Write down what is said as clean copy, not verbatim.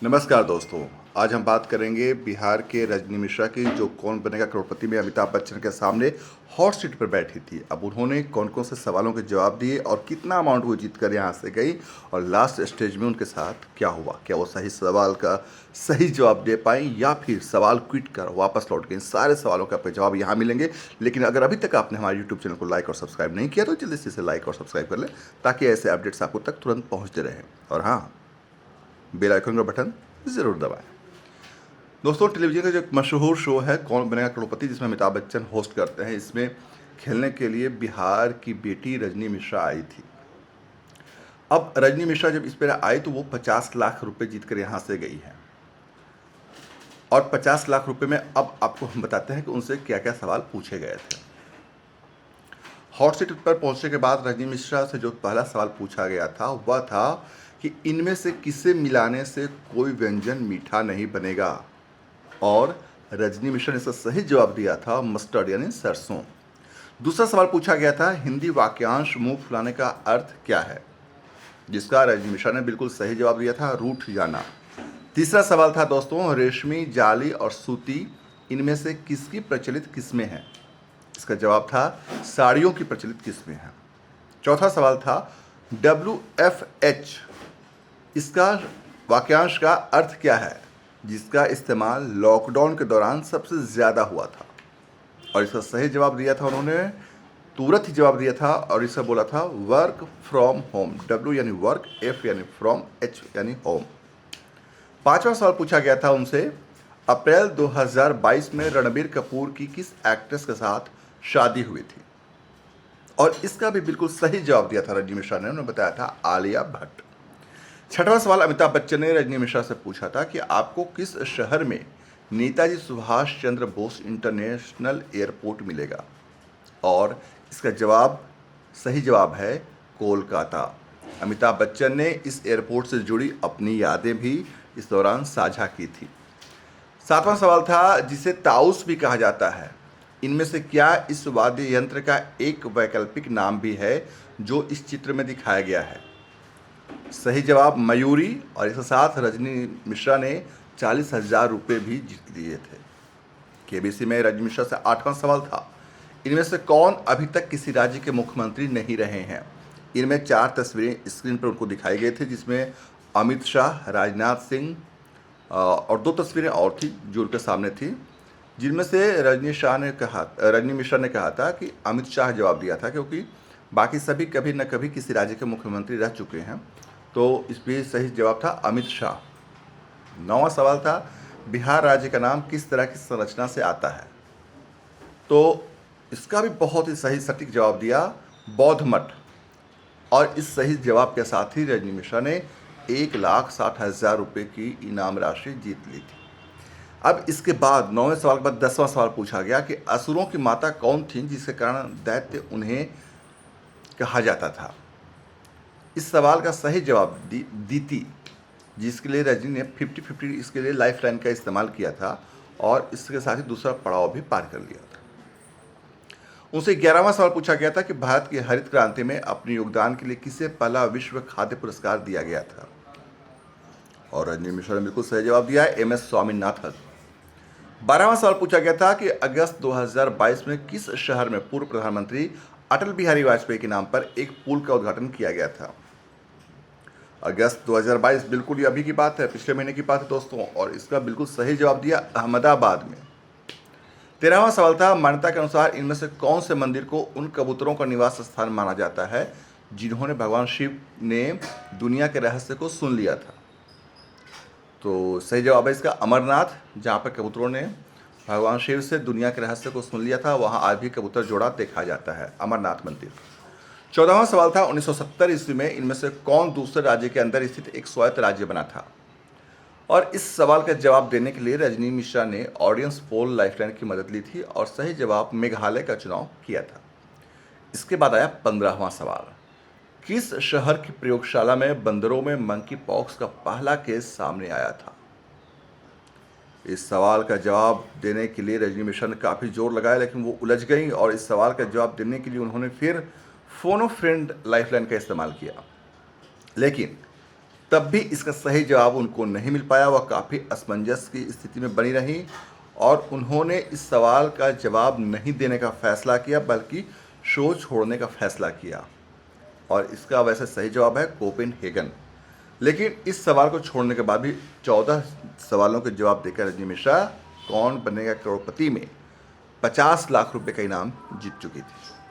नमस्कार दोस्तों। आज हम बात करेंगे बिहार के रजनी मिश्रा की, जो कौन बनेगा करोड़पति में अमिताभ बच्चन के सामने हॉट सीट पर बैठी थी। अब उन्होंने कौन कौन से सवालों के जवाब दिए और कितना अमाउंट वो जीत कर यहाँ से गई और लास्ट स्टेज में उनके साथ क्या हुआ। क्या वो सही सवाल का सही जवाब दे पाई या फिर सवाल क्विट कर वापस लौट गए। इन सारे सवालों का आपको जवाब यहाँ मिलेंगे। लेकिन अगर अभी तक आपने हमारे यूट्यूब चैनल को लाइक और सब्सक्राइब नहीं किया तो जल्दी से इसे लाइक और सब्सक्राइब कर लें, ताकि ऐसे अपडेट्स आपको तक तुरंत पहुँचते रहें। और हाँ, बेल आइकन का बटन ज़रूर दबाएं। दोस्तों, टेलीविजन का जो एक मशहूर शो है कौन बनेगा करोड़पति, जिसमें अमिताभ बच्चन होस्ट करते हैं, इसमें खेलने के लिए बिहार की बेटी रजनी मिश्रा आई थी। अब रजनी मिश्रा जब इस पर आई तो वो 50 लाख रुपए जीतकर यहाँ से गई है। और 50 लाख रुपए में अब आपको हम बताते हैं कि उनसे क्या क्या सवाल पूछे गए थे। हॉट सीट पर पहुंचने के बाद रजनी मिश्रा से जो पहला सवाल पूछा गया था वह था कि इनमें से किसे मिलाने से कोई व्यंजन मीठा नहीं बनेगा। और रजनी मिश्रा ने इसका सही जवाब दिया था मस्टर्ड यानी सरसों। दूसरा सवाल पूछा गया था हिंदी वाक्यांश मुंह फुलाने का अर्थ क्या है, जिसका रजनी मिश्रा ने बिल्कुल सही जवाब दिया था रूठ जाना। तीसरा सवाल था दोस्तों रेशमी, जाली और सूती इनमें से किसकी प्रचलित किस्में हैं। इसका जवाब था साड़ियों की प्रचलित किस्में हैं। चौथा सवाल था WFH, इसका वाक्यांश का अर्थ क्या है, जिसका इस्तेमाल लॉकडाउन के दौरान सबसे ज़्यादा हुआ था। और इसका सही जवाब दिया था उन्होंने, तुरंत ही जवाब दिया था और इसका बोला था वर्क फ्रॉम होम। W यानी वर्क, F यानी फ्रॉम, H यानी होम। पांचवा सवाल पूछा गया था उनसे अप्रैल 2022 में रणबीर कपूर की किस एक्ट्रेस के साथ शादी हुई थी। और इसका भी बिल्कुल सही जवाब दिया था रजनी मिश्रा ने, उन्होंने बताया था आलिया भट्ट। छठवां सवाल अमिताभ बच्चन ने रजनी मिश्रा से पूछा था कि आपको किस शहर में नेताजी सुभाष चंद्र बोस इंटरनेशनल एयरपोर्ट मिलेगा। और इसका जवाब सही जवाब है कोलकाता। अमिताभ बच्चन ने इस एयरपोर्ट से जुड़ी अपनी यादें भी इस दौरान साझा की थी। सातवां सवाल था जिसे ताउस भी कहा जाता है, इनमें से क्या इस वाद्य यंत्र का एक वैकल्पिक नाम भी है जो इस चित्र में दिखाया गया है। सही जवाब मयूरी। और इसके साथ रजनी मिश्रा ने 40,000 रुपये भी जीत लिए थे। केबीसी में रजनी मिश्रा से आठवां सवाल था इनमें से कौन अभी तक किसी राज्य के मुख्यमंत्री नहीं रहे हैं। इनमें 4 तस्वीरें स्क्रीन पर उनको दिखाई गई थी, जिसमें अमित शाह, राजनाथ सिंह और 2 तस्वीरें और थी जो उनके सामने थी, जिनमें से रजनी मिश्रा ने कहा था कि अमित शाह जवाब दिया था, क्योंकि बाकी सभी कभी न कभी किसी राज्य के मुख्यमंत्री रह चुके हैं। तो इस पर सही जवाब था अमित शाह। 9वां सवाल था बिहार राज्य का नाम किस तरह की संरचना से आता है। तो इसका भी बहुत ही सही सटीक जवाब दिया बौद्ध मठ। और इस सही जवाब के साथ ही रजनी मिश्रा ने 1,60,000 रुपये की इनाम राशि जीत ली थी। अब इसके बाद 9वें सवाल के बाद 10वां सवाल पूछा गया कि असुरों की माता कौन थी जिसके कारण दैत्य उन्हें कहा जाता था। इस सवाल का सही जवाब दीति, जिसके लिए रजनी ने 50-50 इसके लिए लाइफ लाइन का इस्तेमाल किया था और इसके साथ ही दूसरा पड़ाव भी पार कर लिया था। उनसे 11वां सवाल पूछा गया था कि भारत की हरित क्रांति में अपने योगदान के लिए किसे पहला विश्व खाद्य पुरस्कार दिया गया था। और रजनी मिश्रा ने बिल्कुल सही जवाब दिया MS स्वामीनाथन। 12वां सवाल पूछा गया था कि अगस्त 2022 में किस शहर में पूर्व प्रधानमंत्री अटल बिहारी वाजपेयी के नाम पर एक पुल का उद्घाटन किया गया था। अगस्त 2022 बिल्कुल ये अभी की बात है, पिछले महीने की बात है दोस्तों। और इसका बिल्कुल सही जवाब दिया अहमदाबाद में। 13वां सवाल था मान्यता के अनुसार इनमें से कौन से मंदिर को उन कबूतरों का निवास स्थान माना जाता है जिन्होंने भगवान शिव ने दुनिया के रहस्य को सुन लिया था। तो सही जवाब है इसका अमरनाथ, जहाँ पर कबूतरों ने भगवान शिव से दुनिया के रहस्य को सुन लिया था। वहाँ आज भी कबूतर जोड़ा देखा जाता है, अमरनाथ मंदिर। 14वां सवाल था 1970 ईस्वी में इनमें से कौन दूसरे राज्य के अंदर स्थित एक स्वायत्त राज्य बना था। और इस सवाल का जवाब देने के लिए रजनी मिश्रा ने ऑडियंस पोल लाइफलाइन की मदद ली थी और सही जवाब मेघालय का चुनाव किया था। इसके बाद आया 15वां सवाल, किस शहर की प्रयोगशाला में बंदरों में मंकी पॉक्स का पहला केस सामने आया था। इस सवाल का जवाब देने के लिए रजनी मिश्रा ने काफ़ी जोर लगाया, लेकिन वो उलझ गई और इस सवाल का जवाब देने के लिए उन्होंने फिर फोन ऑफ फ्रेंड लाइफलाइन का इस्तेमाल किया। लेकिन तब भी इसका सही जवाब उनको नहीं मिल पाया। वह काफ़ी असमंजस की स्थिति में बनी रहीं और उन्होंने इस सवाल का जवाब नहीं देने का फैसला किया, बल्कि शो छोड़ने का फैसला किया। और इसका वैसे सही जवाब है कोपेनहेगन। लेकिन इस सवाल को छोड़ने के बाद भी 14 सवालों के जवाब देकर रजनी मिश्रा कौन बनेगा करोड़पति में 50 लाख रुपए का इनाम जीत चुकी थी।